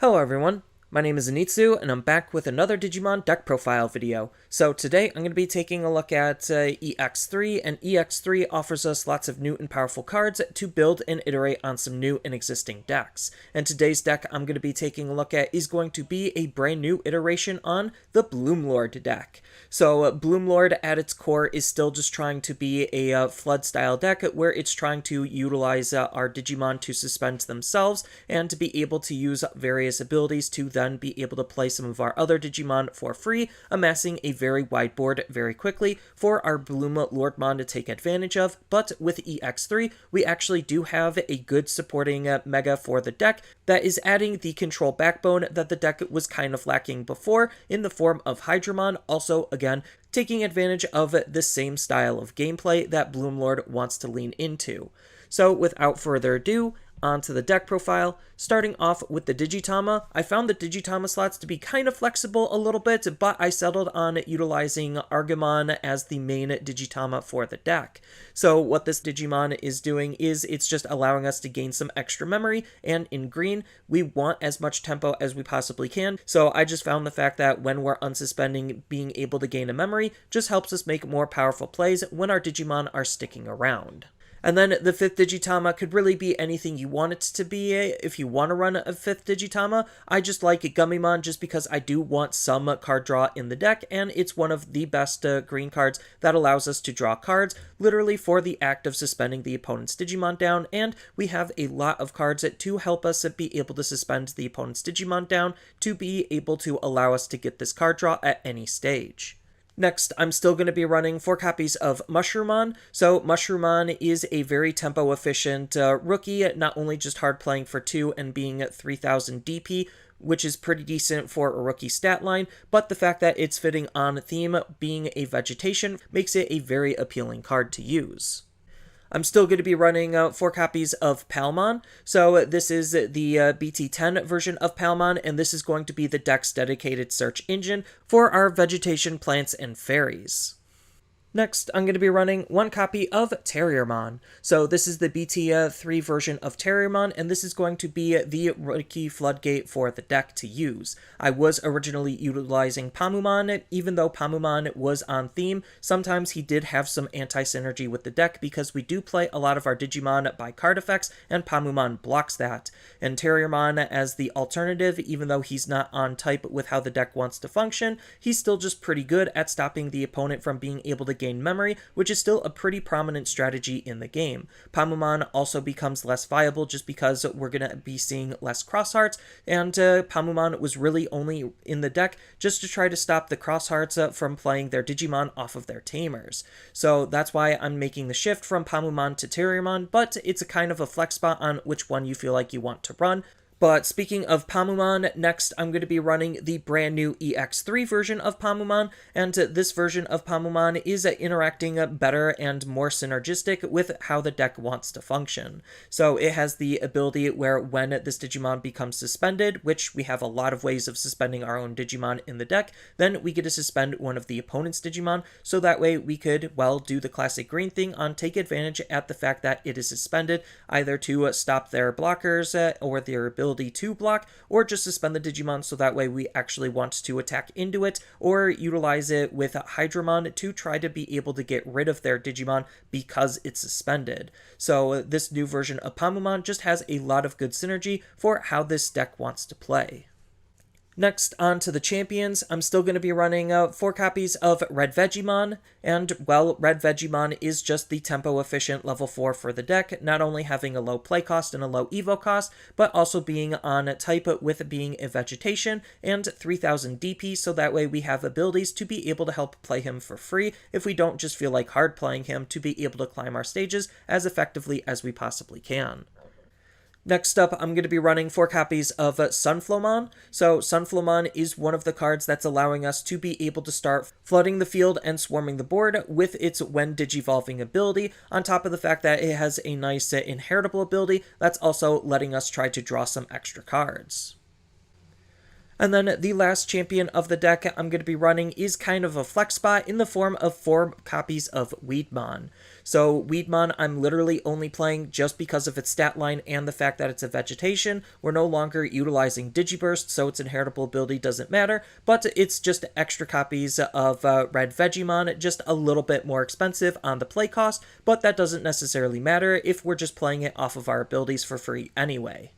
Hello everyone, my name is Anitsu, and I'm back with another Digimon deck profile video. So today I'm going to be taking a look at EX3, and EX3 offers us lots of new and powerful cards to build and iterate on some new and existing decks. And today's deck I'm going to be taking a look at is going to be a brand new iteration on the Bloomlord deck. So Bloomlord at its core is still just trying to be a flood style deck where it's trying to utilize our Digimon to suspend themselves and to be able to use various abilities to then be able to play some of our other Digimon for free, amassing a very wide board very quickly for our Bloomlordmon to take advantage of. But with EX3, we actually do have a good supporting mega for the deck that is adding the control backbone that the deck was kind of lacking before in the form of Hydramon, also again taking advantage of the same style of gameplay that Bloomlord wants to lean into. So without further ado, onto the deck profile. Starting off with the Digitama, I found the Digitama slots to be kind of flexible a little bit, but I settled on utilizing Argomon as the main Digitama for the deck. So what this Digimon is doing is it's just allowing us to gain some extra memory, and in green, we want as much tempo as we possibly can. So I just found the fact that when we're unsuspending, being able to gain a memory just helps us make more powerful plays when our Digimon are sticking around. And then the 5th Digitama could really be anything you want it to be if you want to run a 5th Digitama. I just like Gummymon just because I do want some card draw in the deck, and it's one of the best green cards that allows us to draw cards literally for the act of suspending the opponent's Digimon down, and we have a lot of cards to help us be able to suspend the opponent's Digimon down to be able to allow us to get this card draw at any stage. Next, I'm still going to be running 4 copies of Mushroomon. So Mushroomon is a very tempo efficient rookie, not only just hard playing for 2 and being at 3000 DP, which is pretty decent for a rookie stat line, but the fact that it's fitting on theme, being a vegetation, makes it a very appealing card to use. I'm still going to be running 4 copies of Palmon. So this is the BT10 version of Palmon, and this is going to be the deck's dedicated search engine for our vegetation, plants, and fairies. Next, I'm going to be running 1 copy of Terriermon. So this is the BT3 version of Terriermon, and this is going to be the rookie floodgate for the deck to use. I was originally utilizing Pomumon. Even though Pomumon was on theme, sometimes he did have some anti-synergy with the deck because we do play a lot of our Digimon by card effects, and Pomumon blocks that. And Terriermon as the alternative, even though he's not on type with how the deck wants to function, he's still just pretty good at stopping the opponent from being able to gain memory, which is still a pretty prominent strategy in the game. Pomumon also becomes less viable just because we're going to be seeing less cross hearts, and Pomumon was really only in the deck just to try to stop the cross hearts from playing their Digimon off of their tamers. So that's why I'm making the shift from Pomumon to Terriermon, but it's a kind of a flex spot on which one you feel like you want to run. But speaking of Pomumon, next I'm going to be running the brand new EX3 version of Pomumon, and this version of Pomumon is interacting better and more synergistic with how the deck wants to function. So it has the ability where when this Digimon becomes suspended, which we have a lot of ways of suspending our own Digimon in the deck, then we get to suspend one of the opponent's Digimon, so that way we could, well, do the classic green thing on take advantage at the fact that it is suspended, either to stop their blockers or their ability to block, or just suspend the Digimon so that way we actually want to attack into it, or utilize it with Hydramon to try to be able to get rid of their Digimon because it's suspended. So this new version of Pomumon just has a lot of good synergy for how this deck wants to play. Next, on to the champions. I'm still going to be running 4 copies of RedVegiemon, and, well, RedVegiemon is just the tempo-efficient level 4 for the deck, not only having a low play cost and a low evo cost, but also being on type with being a vegetation and 3000 DP, so that way we have abilities to be able to help play him for free if we don't just feel like hard playing him to be able to climb our stages as effectively as we possibly can. Next up, I'm going to be running 4 copies of Sunflowmon. So Sunflowmon is one of the cards that's allowing us to be able to start flooding the field and swarming the board with its when digivolving ability, on top of the fact that it has a nice inheritable ability that's also letting us try to draw some extra cards. And then the last champion of the deck I'm going to be running is kind of a flex spot in the form of 4 copies of Weedmon. So Weedmon I'm literally only playing just because of its stat line and the fact that it's a vegetation. We're no longer utilizing Digiburst, so its inheritable ability doesn't matter, but it's just extra copies of RedVegiemon, just a little bit more expensive on the play cost, but that doesn't necessarily matter if we're just playing it off of our abilities for free anyway.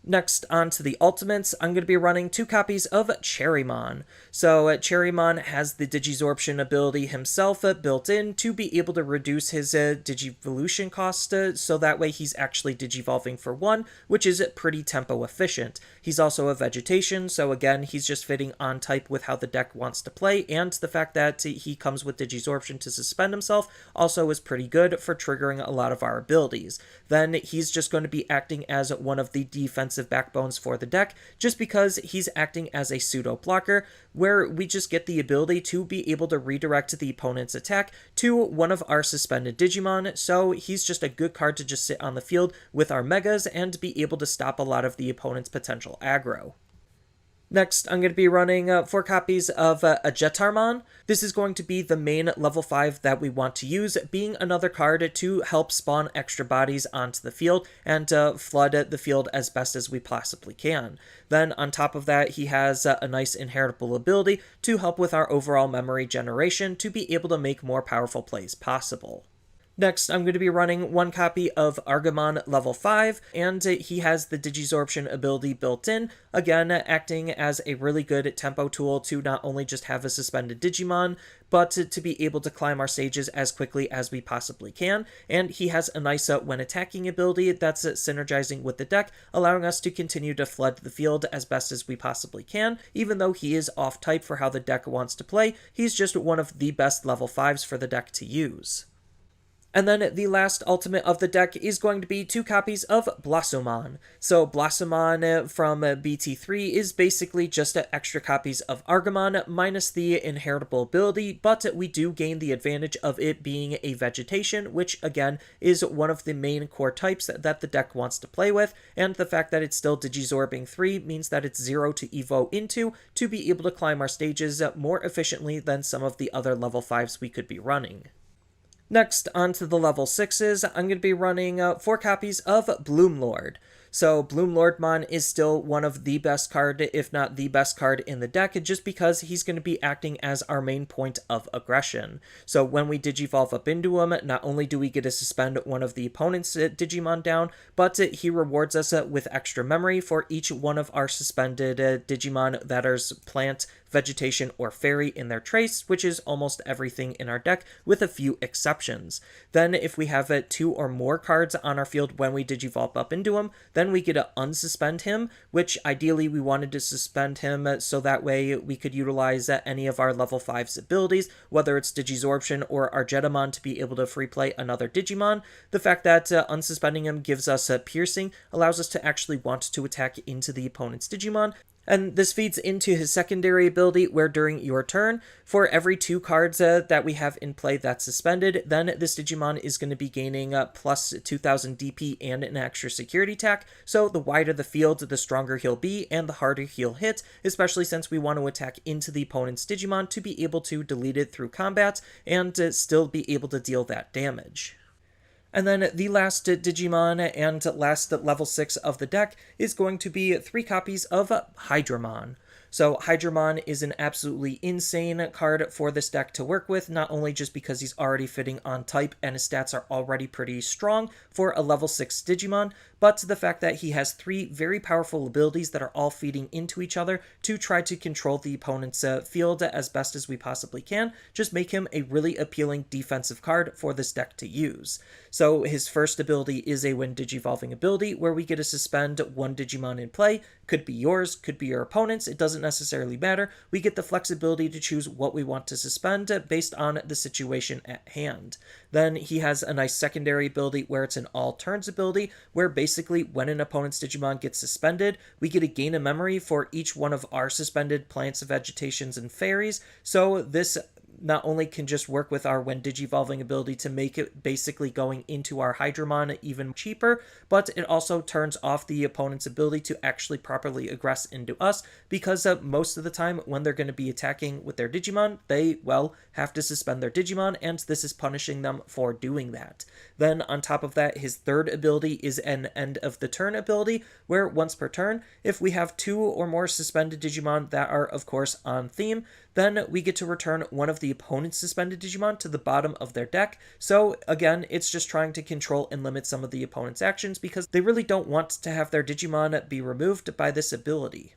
Next, on to the ultimates, I'm going to be running 2 copies of Cherrymon. So Cherrymon has the Digisorption ability himself built in to be able to reduce his Digivolution cost, so that way he's actually Digivolving for 1, which is pretty tempo efficient. He's also a vegetation, so again, he's just fitting on type with how the deck wants to play, and the fact that he comes with Digisorption to suspend himself also is pretty good for triggering a lot of our abilities. Then he's just going to be acting as one of the defensive backbones for the deck, just because he's acting as a pseudo blocker, where we just get the ability to be able to redirect the opponent's attack to one of our suspended Digimon, so he's just a good card to just sit on the field with our Megas and be able to stop a lot of the opponent's potential aggro. Next, I'm going to be running 4 copies of Ajatarmon. This is going to be the main level 5 that we want to use, being another card to help spawn extra bodies onto the field and flood the field as best as we possibly can. Then on top of that, he has a nice inheritable ability to help with our overall memory generation to be able to make more powerful plays possible. Next, I'm going to be running 1 copy of Argomon level 5, and he has the Digisorption ability built in, again acting as a really good tempo tool to not only just have a suspended Digimon, but to be able to climb our stages as quickly as we possibly can, and he has a nice when attacking ability that's synergizing with the deck, allowing us to continue to flood the field as best as we possibly can. Even though he is off type for how the deck wants to play, he's just one of the best level 5s for the deck to use. And then the last ultimate of the deck is going to be 2 copies of Blossomon. So Blossomon from BT3 is basically just extra copies of Argomon minus the inheritable ability, but we do gain the advantage of it being a vegetation, which again is one of the main core types that the deck wants to play with, and the fact that it's still Digisorbing 3 means that it's 0 to evo into to be able to climb our stages more efficiently than some of the other level 5s we could be running. Next, on to the level 6s, I'm going to be running 4 copies of Bloomlord. So Bloomlordmon is still one of the best card, if not the best card in the deck, just because he's going to be acting as our main point of aggression. So when we Digivolve up into him, not only do we get to suspend one of the opponent's Digimon down, but he rewards us with extra memory for each one of our suspended Digimon that are plant, vegetation, or fairy in their trace, which is almost everything in our deck, with a few exceptions. Then if we have 2 or more cards on our field when we Digivolve up into him, then we get to unsuspend him, which ideally we wanted to suspend him so that way we could utilize any of our level 5's abilities, whether it's Digisorption or Argomon, to be able to free play another Digimon. The fact that unsuspending him gives us piercing allows us to actually want to attack into the opponent's Digimon. And this feeds into his secondary ability, where during your turn, for every 2 cards that we have in play that's suspended, then this Digimon is going to be gaining plus 2000 DP and an extra security attack. So the wider the field, the stronger he'll be, and the harder he'll hit, especially since we want to attack into the opponent's Digimon to be able to delete it through combat and still be able to deal that damage. And then the last Digimon and last level 6 of the deck is going to be 3 copies of Hydramon. So Hydramon is an absolutely insane card for this deck to work with, not only just because he's already fitting on type and his stats are already pretty strong for a level 6 Digimon, but the fact that he has 3 very powerful abilities that are all feeding into each other to try to control the opponent's field as best as we possibly can, just make him a really appealing defensive card for this deck to use. So his first ability is a when Digivolving ability, where we get to suspend 1 Digimon in play. Could be yours, could be your opponent's, it doesn't necessarily matter. We get the flexibility to choose what we want to suspend based on the situation at hand. Then he has a nice secondary ability where it's an all turns ability, where basically when an opponent's Digimon gets suspended, we get a gain of memory for each one of our suspended plants, vegetations, and fairies. So this not only can just work with our when digivolving ability to make it basically going into our Hydramon even cheaper, but it also turns off the opponent's ability to actually properly aggress into us, because most of the time when they're going to be attacking with their Digimon, they, well, have to suspend their Digimon, and this is punishing them for doing that. Then on top of that, his third ability is an end of the turn ability, where once per turn, if we have 2 or more suspended Digimon that are of course on theme, then we get to return one of the opponent's suspended Digimon to the bottom of their deck. So again, it's just trying to control and limit some of the opponent's actions, because they really don't want to have their Digimon be removed by this ability.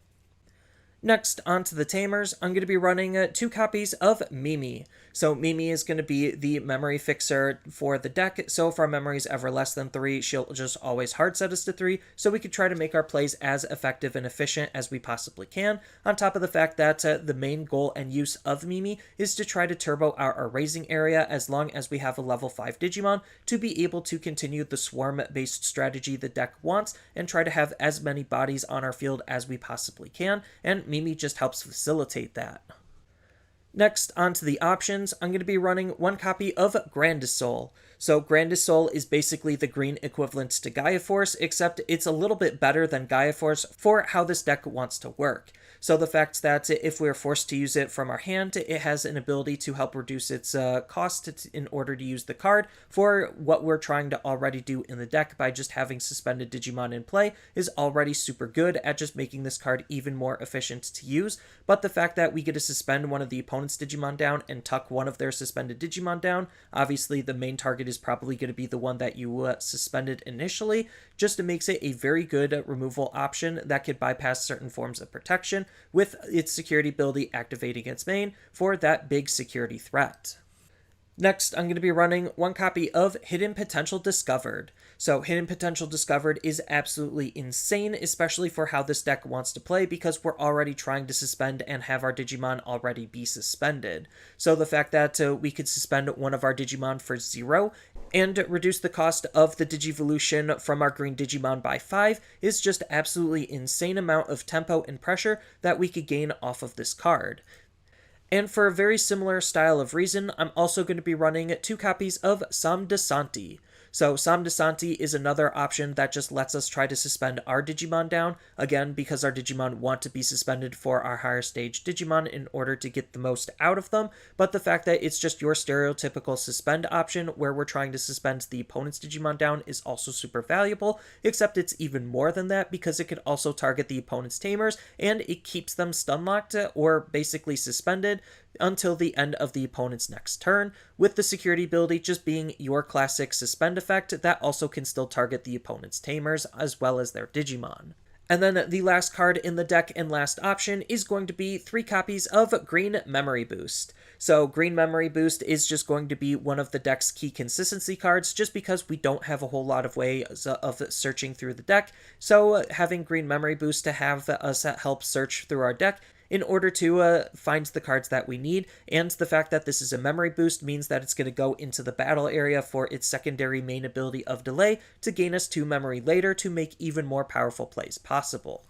Next, onto the Tamers, I'm going to be running 2 copies of Mimi. So Mimi is going to be the memory fixer for the deck, so if our memory is ever less than 3, she'll just always hard set us to 3, so we could try to make our plays as effective and efficient as we possibly can, on top of the fact that the main goal and use of Mimi is to try to turbo our raising area as long as we have a level 5 Digimon to be able to continue the swarm-based strategy the deck wants and try to have as many bodies on our field as we possibly can, and Mimi just helps facilitate that. Next, onto the options, I'm going to be running 1 copy of Gran del Sol. So Gran del Sol is basically the green equivalent to Gaia Force, except it's a little bit better than Gaia Force for how this deck wants to work. So the fact that if we're forced to use it from our hand, it has an ability to help reduce its cost in order to use the card for what we're trying to already do in the deck by just having suspended Digimon in play is already super good at just making this card even more efficient to use. But the fact that we get to suspend one of the opponent's Digimon down and tuck one of their suspended Digimon down, obviously the main target is probably going to be the one that you suspended initially, just makes it a very good removal option that could bypass certain forms of protection, with its security ability activating its main for that big security threat. Next, I'm going to be running 1 copy of Hidden Potential Discovered. So Hidden Potential Discovered is absolutely insane, especially for how this deck wants to play, because we're already trying to suspend and have our Digimon already be suspended. So the fact that we could suspend one of our Digimon for 0 and reduce the cost of the Digivolution from our green Digimon by 5 is just absolutely insane amount of tempo and pressure that we could gain off of this card. And for a very similar style of reason, I'm also going to be running 2 copies of Śānti. So Samādhi is another option that just lets us try to suspend our Digimon down, again because our Digimon want to be suspended for our higher stage Digimon in order to get the most out of them, but the fact that it's just your stereotypical suspend option where we're trying to suspend the opponent's Digimon down is also super valuable, except it's even more than that because it could also target the opponent's Tamers and it keeps them stun locked or basically suspended until the end of the opponent's next turn, with the security ability just being your classic suspend effect that also can still target the opponent's Tamers as well as their Digimon. And then the last card in the deck and last option is going to be 3 copies of Green Memory Boost. So Green Memory Boost is just going to be one of the deck's key consistency cards just because we don't have a whole lot of ways of searching through the deck. So having Green Memory Boost to have us help search through our deck in order to find the cards that we need, and the fact that this is a memory boost means that it's going to go into the battle area for its secondary main ability of delay to gain us 2 memory later to make even more powerful plays possible.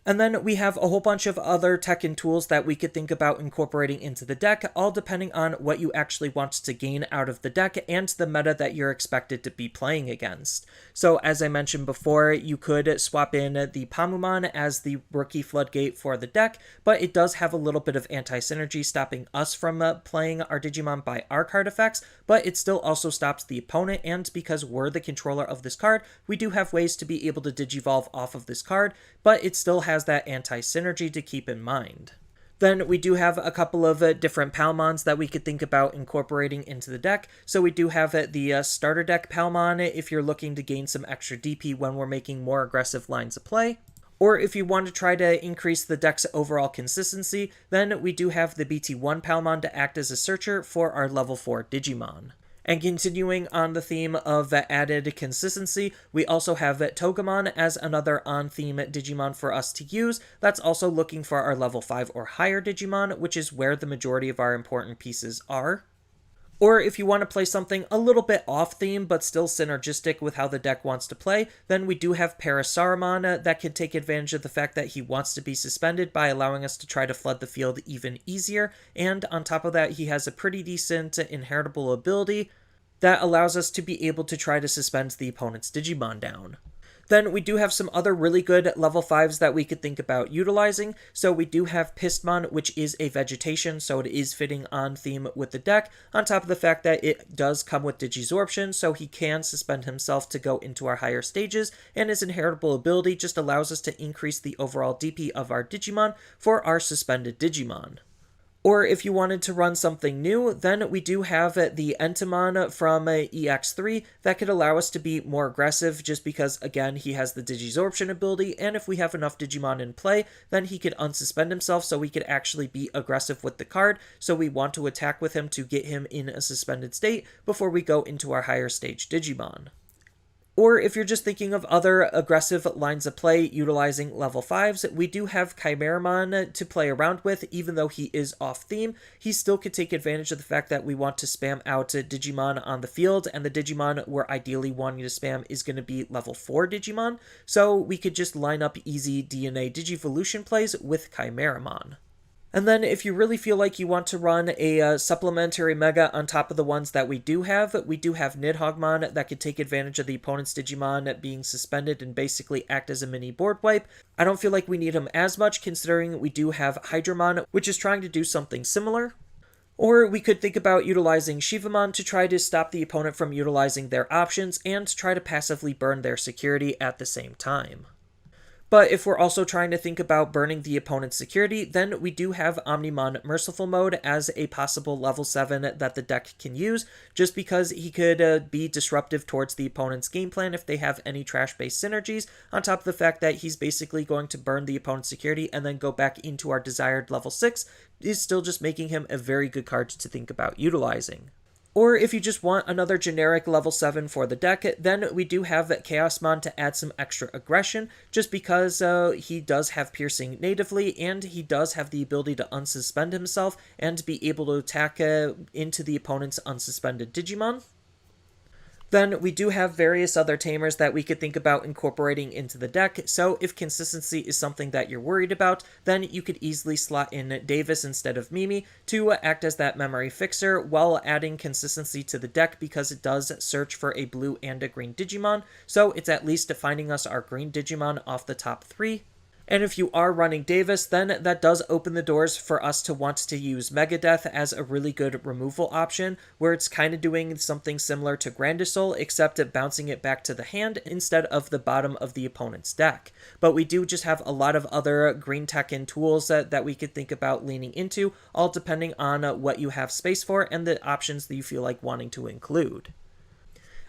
And then we have a whole bunch of other tech and tools that we could think about incorporating into the deck, all depending on what you actually want to gain out of the deck and the meta that you're expected to be playing against. So as I mentioned before, you could swap in the Pomumon as the rookie floodgate for the deck, but it does have a little bit of anti-synergy stopping us from playing our Digimon by our card effects, but it still also stops the opponent, and because we're the controller of this card, we do have ways to be able to Digivolve off of this card, but it still has that anti-synergy to keep in mind. Then we do have a couple of different Palmons that we could think about incorporating into the deck. So we do have the starter deck Palmon if you're looking to gain some extra DP when we're making more aggressive lines of play. Or if you want to try to increase the deck's overall consistency, then we do have the BT1 Palmon to act as a searcher for our level 4 Digimon. And continuing on the theme of added consistency, we also have Togemon as another on-theme Digimon for us to use that's also looking for our level 5 or higher Digimon, which is where the majority of our important pieces are. Or if you want to play something a little bit off theme but still synergistic with how the deck wants to play, then we do have Parasauromon that can take advantage of the fact that he wants to be suspended by allowing us to try to flood the field even easier, and on top of that he has a pretty decent inheritable ability that allows us to be able to try to suspend the opponent's Digimon down. Then we do have some other really good level 5s that we could think about utilizing. So we do have Pistmon, which is a vegetation, so it is fitting on theme with the deck, on top of the fact that it does come with Digisorption, so he can suspend himself to go into our higher stages, and his inheritable ability just allows us to increase the overall DP of our Digimon for our suspended Digimon. Or if you wanted to run something new, then we do have the Entomon from EX3 that could allow us to be more aggressive just because, again, he has the Digisorption ability, and if we have enough Digimon in play, then he could unsuspend himself so we could actually be aggressive with the card, so we want to attack with him to get him in a suspended state before we go into our higher stage Digimon. Or if you're just thinking of other aggressive lines of play utilizing level 5s, we do have Chimeramon to play around with. Even though he is off theme, he still could take advantage of the fact that we want to spam out Digimon on the field, and the Digimon we're ideally wanting to spam is going to be level 4 Digimon, so we could just line up easy DNA Digivolution plays with Chimeramon. And then if you really feel like you want to run a supplementary Mega on top of the ones that we do have Nidhoggmon that could take advantage of the opponent's Digimon being suspended and basically act as a mini board wipe. I don't feel like we need him as much considering we do have Hydramon, which is trying to do something similar. Or we could think about utilizing Shivamon to try to stop the opponent from utilizing their options and try to passively burn their security at the same time. But if we're also trying to think about burning the opponent's security, then we do have Omnimon Merciful Mode as a possible level 7 that the deck can use, just because he could be disruptive towards the opponent's game plan if they have any trash-based synergies, on top of the fact that he's basically going to burn the opponent's security and then go back into our desired level 6, is still just making him a very good card to think about utilizing. Or if you just want another generic level 7 for the deck, then we do have Chaosmon to add some extra aggression, just because he does have piercing natively, and he does have the ability to unsuspend himself and be able to attack into the opponent's unsuspended Digimon. Then we do have various other tamers that we could think about incorporating into the deck, so if consistency is something that you're worried about, then you could easily slot in Davis instead of Mimi to act as that memory fixer while adding consistency to the deck because it does search for a blue and a green Digimon, so it's at least finding us our green Digimon off the top 3. And if you are running Davis, then that does open the doors for us to want to use Megadeth as a really good removal option, where it's kind of doing something similar to Gran del Sol, except bouncing it back to the hand instead of the bottom of the opponent's deck. But we do just have a lot of other green tech and tools that we could think about leaning into, all depending on what you have space for and the options that you feel like wanting to include.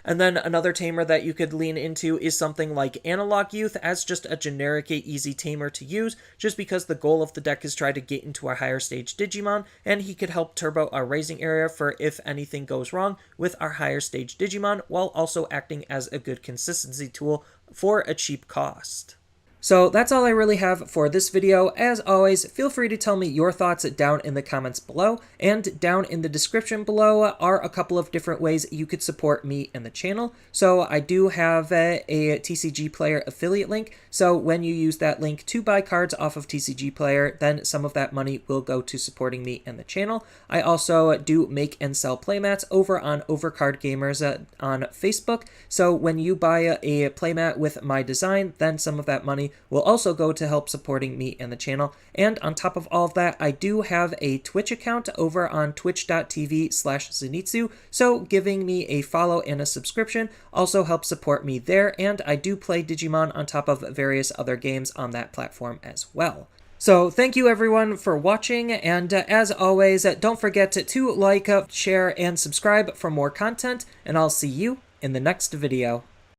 And then another tamer that you could lean into is something like Analog Youth as just a generic easy tamer to use, just because the goal of the deck is try to get into our higher stage Digimon, and he could help turbo our raising area for if anything goes wrong with our higher stage Digimon, while also acting as a good consistency tool for a cheap cost. So that's all I really have for this video. As always, feel free to tell me your thoughts down in the comments below, and down in the description below are a couple of different ways you could support me and the channel. So I do have a TCG Player affiliate link, so when you use that link to buy cards off of TCG Player, then some of that money will go to supporting me and the channel. I also do make and sell playmats over on Overcard Gamers on Facebook, so when you buy a playmat with my design, then some of that money will also go to help supporting me and the channel. And on top of all of that, I do have a Twitch account over on twitch.tv/Zenitsu, so giving me a follow and a subscription also helps support me there, and I do play Digimon on top of various other games on that platform as well. So thank you everyone for watching, and as always, don't forget to like, share, and subscribe for more content, and I'll see you in the next video.